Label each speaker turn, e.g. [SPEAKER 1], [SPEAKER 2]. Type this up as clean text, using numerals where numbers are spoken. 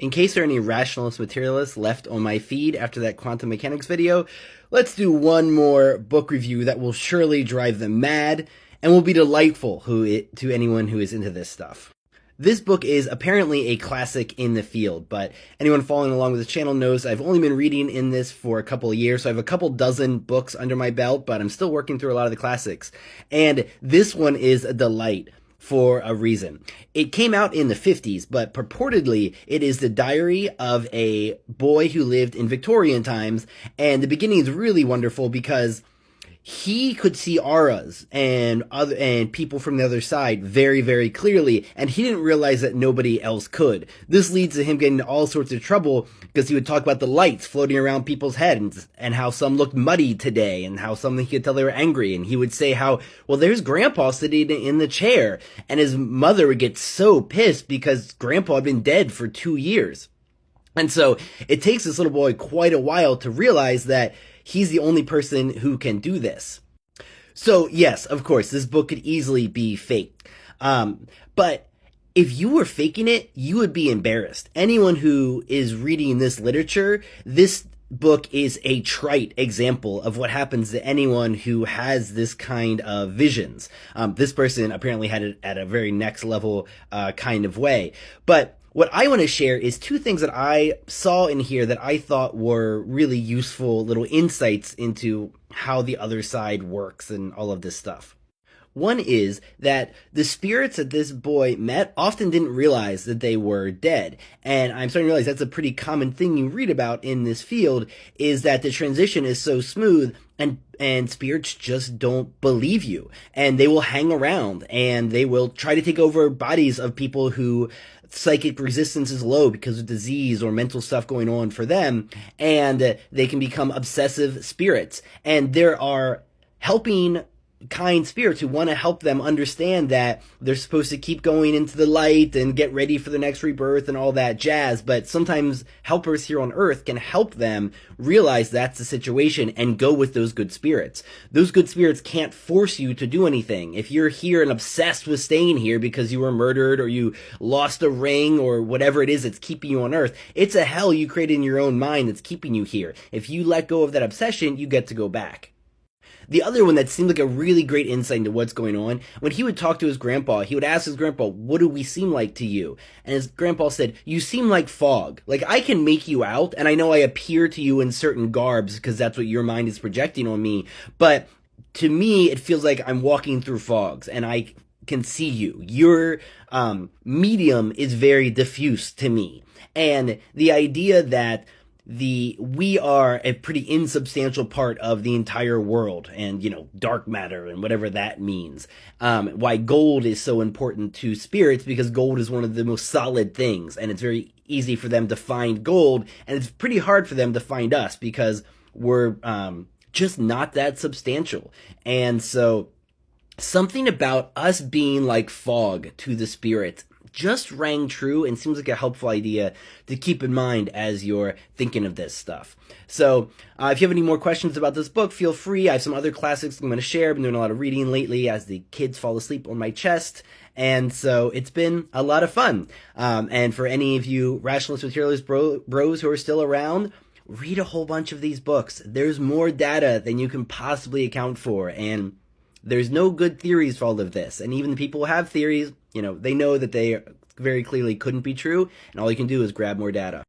[SPEAKER 1] In case there are any rationalist materialists left on my feed after that quantum mechanics video, let's do one more book review that will surely drive them mad and will be delightful to anyone who is into this stuff. This book is apparently a classic in the field, but anyone following along with the channel knows I've only been reading in this for a couple of years, so I have a couple dozen books under my belt, but I'm still working through a lot of the classics. And this one is a delight for a reason. It came out in the 50s, but purportedly it is the diary of a boy who lived in Victorian times, and the beginning is really wonderful because he could see auras and people from the other side very, very clearly, and he didn't realize that nobody else could. This leads to him getting into all sorts of trouble because he would talk about the lights floating around people's heads and how some looked muddy today and how some he could tell they were angry. And he would say how, well, there's Grandpa sitting in the chair, and his mother would get so pissed because Grandpa had been dead for 2 years. And so it takes this little boy quite a while to realize that he's the only person who can do this. So yes, of course, this book could easily be faked. But if you were faking it, you would be embarrassed. Anyone who is reading this literature, this book is a trite example of what happens to anyone who has this kind of visions. This person apparently had it at a very next level kind of way. But what I want to share is two things that I saw in here that I thought were really useful little insights into how the other side works and all of this stuff. One is that the spirits that this boy met often didn't realize that they were dead. And I'm starting to realize that's a pretty common thing you read about in this field, is that the transition is so smooth and spirits just don't believe you. And they will hang around and they will try to take over bodies of people who psychic resistance is low because of disease or mental stuff going on for them. And they can become obsessive spirits. And there are helping kind spirits who want to help them understand that they're supposed to keep going into the light and get ready for the next rebirth and all that jazz. But sometimes helpers here on earth can help them realize that's the situation and go with those good spirits. Those good spirits can't force you to do anything. If you're here and obsessed with staying here because you were murdered or you lost a ring or whatever it is that's keeping you on earth, it's a hell you created in your own mind that's keeping you here. If you let go of that obsession, you get to go back. The other one that seemed like a really great insight into what's going on, when he would talk to his grandpa, he would ask his grandpa, what do we seem like to you? And his grandpa said, you seem like fog. Like, I can make you out, and I know I appear to you in certain garbs because that's what your mind is projecting on me, but to me, it feels like I'm walking through fogs, and I can see you. Your medium is very diffuse to me. And the idea that we are a pretty insubstantial part of the entire world and, dark matter and whatever that means. Why gold is so important to spirits, because gold is one of the most solid things, and it's very easy for them to find gold, and it's pretty hard for them to find us because we're just not that substantial. And so something about us being like fog to the spirits just rang true and seems like a helpful idea to keep in mind as you're thinking of this stuff. So if you have any more questions about this book, feel free. I have some other classics I'm going to share. I've been doing a lot of reading lately as the kids fall asleep on my chest. And so it's been a lot of fun. And for any of you rationalist materialist bros who are still around, read a whole bunch of these books. There's more data than you can possibly account for. And there's no good theories for all of this. And even the people who have theories, they know that they very clearly couldn't be true. And all you can do is grab more data.